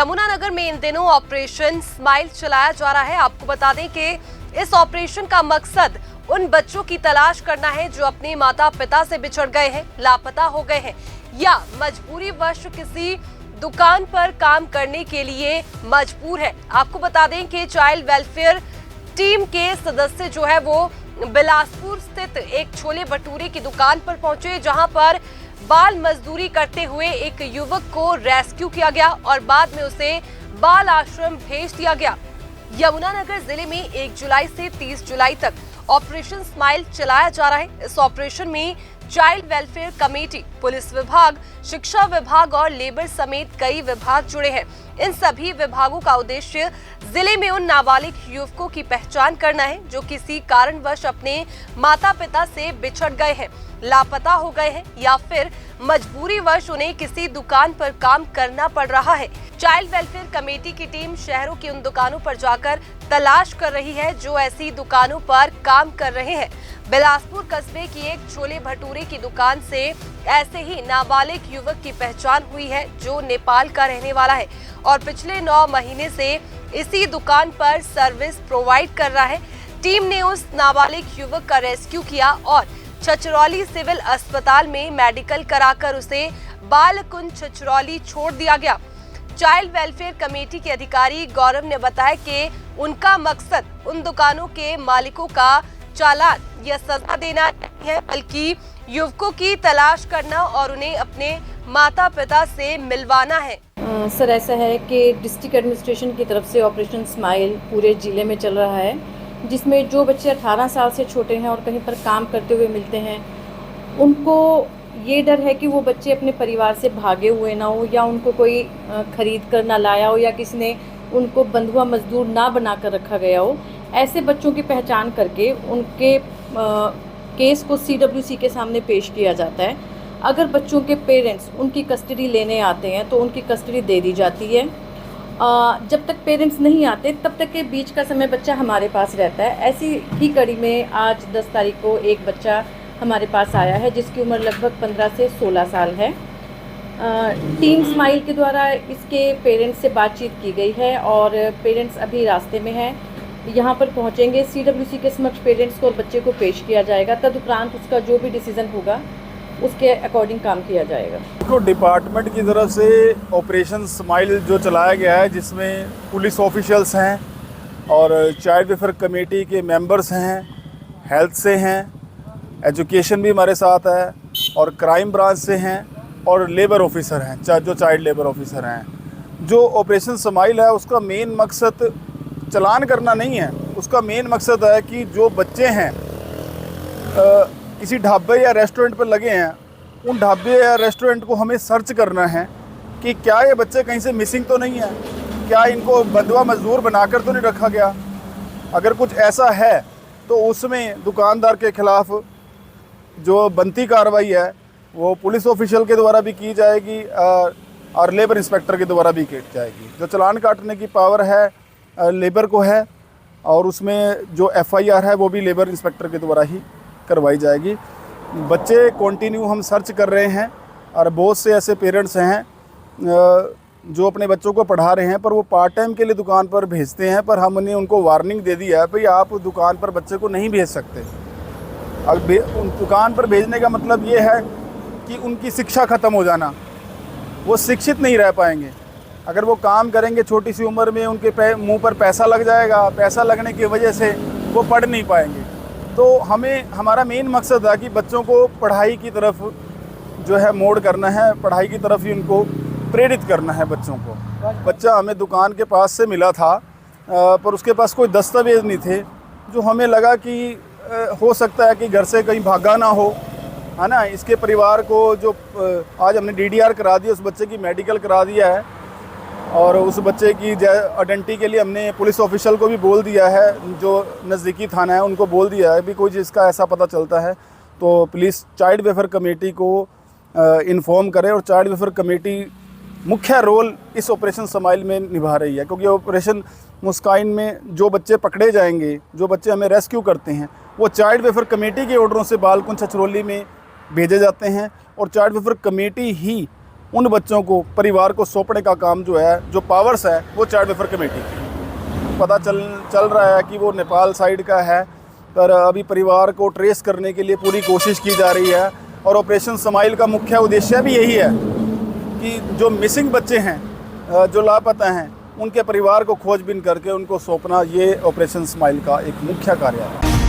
यमुनानगर में इन दिनों operation smile चलाया जा रहा है। आपको बता दें कि इस ऑपरेशन का मकसद उन बच्चों की तलाश करना है जो अपने माता पिता से बिछड़ गए हैं, लापता हो गए हैं या मजबूरीवश किसी दुकान पर काम करने के लिए मजबूर है। आपको बता दें कि चाइल्ड वेलफेयर टीम के सदस्य जो है वो बिलासपुर स्थित एक छोले भटूरे की दुकान पर पहुंचे, जहां पर बाल मजदूरी करते हुए एक युवक को रेस्क्यू किया गया और बाद में उसे बाल आश्रम भेज दिया गया। यमुनानगर जिले में 1 जुलाई से 30 जुलाई तक ऑपरेशन स्माइल चलाया जा रहा है। इस ऑपरेशन में चाइल्ड वेलफेयर कमेटी, पुलिस विभाग, शिक्षा विभाग और लेबर समेत कई विभाग जुड़े हैं। इन सभी विभागों का उद्देश्य जिले में उन नाबालिग युवकों की पहचान करना है जो किसी कारणवश अपने माता पिता से बिछड़ गए हैं, लापता हो गए हैं या फिर मजबूरीवश उन्हें किसी दुकान पर काम करना पड़ रहा है। चाइल्ड वेलफेयर कमेटी की टीम शहरों की उन दुकानों पर जाकर तलाश कर रही है जो ऐसी दुकानों पर काम कर रहे हैं। बिलासपुर कस्बे की एक छोले भटूरे की दुकान से ऐसे ही नाबालिग युवक की पहचान हुई है जो नेपाल का रहने वाला है और पिछले 9 महीने से इसी दुकान पर सर्विस प्रोवाइड कर रहा है। टीम ने उस नाबालिग युवक का रेस्क्यू किया और छछरौली सिविल अस्पताल में मेडिकल कराकर उसे बालकुंज छछरौली छोड़ दिया गया। चाइल्ड वेलफेयर कमेटी के अधिकारी गौरव ने बताया कि उनका मकसद उन दुकानों के मालिकों का चालान या सजा देना नहीं है, बल्कि युवकों की तलाश करना और उन्हें अपने माता पिता से मिलवाना है। सर, ऐसा है कि डिस्ट्रिक्ट एडमिनिस्ट्रेशन की तरफ से ऑपरेशन स्माइल पूरे ज़िले में चल रहा है, जिसमें जो बच्चे 18 साल से छोटे हैं और कहीं पर काम करते हुए मिलते हैं, उनको ये डर है कि वो बच्चे अपने परिवार से भागे हुए ना हो या उनको कोई खरीद कर ना लाया हो या किसी ने उनको बंधुआ मजदूर ना बना कर रखा गया हो। ऐसे बच्चों की पहचान करके उनके केस को CWC के सामने पेश किया जाता है। अगर बच्चों के पेरेंट्स उनकी कस्टडी लेने आते हैं तो उनकी कस्टडी दे दी जाती है। जब तक पेरेंट्स नहीं आते तब तक के बीच का समय बच्चा हमारे पास रहता है। ऐसी ही कड़ी में आज 10 तारीख को एक बच्चा हमारे पास आया है जिसकी उम्र लगभग 15 से 16 साल है। टीम स्माइल के द्वारा इसके पेरेंट्स से बातचीत की गई है और पेरेंट्स अभी रास्ते में हैं, यहाँ पर पहुँचेंगे। CWC के समक्ष पेरेंट्स को और बच्चे को पेश किया जाएगा। तदुपरांत उसका जो भी डिसीज़न होगा उसके अकॉर्डिंग काम किया जाएगा। तो डिपार्टमेंट की तरफ से ऑपरेशन स्माइल जो चलाया गया है, जिसमें पुलिस ऑफिशियल्स हैं और चाइल्ड वेलफेयर कमेटी के मेंबर्स हैं, हेल्थ से हैं, एजुकेशन भी हमारे साथ है और क्राइम ब्रांच से हैं और लेबर ऑफिसर हैं, जो चाइल्ड लेबर ऑफिसर हैं। जो ऑपरेशन स्माइल है उसका मेन मकसद चलान करना नहीं है, उसका मेन मकसद है कि जो बच्चे हैं किसी ढाबे या रेस्टोरेंट पर लगे हैं, उन ढाबे या रेस्टोरेंट को हमें सर्च करना है कि क्या ये बच्चे कहीं से मिसिंग तो नहीं है, क्या इनको बंधुआ मजदूर बनाकर तो नहीं रखा गया। अगर कुछ ऐसा है तो उसमें दुकानदार के खिलाफ़ जो बनती कार्रवाई है वो पुलिस ऑफिशियल के द्वारा भी की जाएगी और लेबर इंस्पेक्टर के द्वारा भी की जाएगी। जो चालान काटने की पावर है लेबर को है और उसमें जो FIR है वो भी लेबर इंस्पेक्टर के द्वारा ही करवाई जाएगी। बच्चे कंटिन्यू हम सर्च कर रहे हैं और बहुत से ऐसे पेरेंट्स हैं जो अपने बच्चों को पढ़ा रहे हैं पर वो पार्ट टाइम के लिए दुकान पर भेजते हैं, पर हमने उनको वार्निंग दे दी है भाई आप दुकान पर बच्चे को नहीं भेज सकते। अब उन दुकान पर भेजने का मतलब ये है कि उनकी शिक्षा ख़त्म हो जाना, वो शिक्षित नहीं रह पाएंगे। अगर वो काम करेंगे छोटी सी उम्र में उनके मुंह पर पैसा लग जाएगा, पैसा लगने की वजह से वो पढ़ नहीं पाएंगे। तो हमारा मेन मकसद है कि बच्चों को पढ़ाई की तरफ जो है मोड़ करना है, पढ़ाई की तरफ ही उनको प्रेरित करना है बच्चों को। बच्चा हमें दुकान के पास से मिला था पर उसके पास कोई दस्तावेज़ नहीं थे, जो हमें लगा कि हो सकता है कि घर से कहीं भागा ना हो, है ना। इसके परिवार को जो आज हमने DDR करा दिया, उस बच्चे की मेडिकल करा दिया है और उस बच्चे की आइडेंटिटी के लिए हमने पुलिस ऑफिशियल को भी बोल दिया है, जो नज़दीकी थाना है उनको बोल दिया है भी कोई जिसका ऐसा पता चलता है तो प्लीज़ चाइल्ड वेलफेयर कमेटी को इन्फॉर्म करें। और चाइल्ड वेलफेयर कमेटी मुख्य रोल इस ऑपरेशन स्माइल में निभा रही है, क्योंकि ऑपरेशन मुस्काइन में जो बच्चे पकड़े जाएंगे, जो बच्चे हमें रेस्क्यू करते हैं, वो चाइल्ड वेलफेयर कमेटी के ऑर्डरों से बालकुंज छछरौली में भेजे जाते हैं और चाइल्ड वेलफेयर कमेटी ही उन बच्चों को परिवार को सौंपने का काम जो है, जो पावर्स है, वो चाइल्ड वेलफेयर कमेटी की। पता चल रहा है कि वो नेपाल साइड का है, पर अभी परिवार को ट्रेस करने के लिए पूरी कोशिश की जा रही है। और ऑपरेशन स्माइल का मुख्य उद्देश्य भी यही है कि जो मिसिंग बच्चे हैं, जो लापता हैं, उनके परिवार को खोजबीन करके उनको सौंपना, ये ऑपरेशन स्माइल का एक मुख्य कार्य है।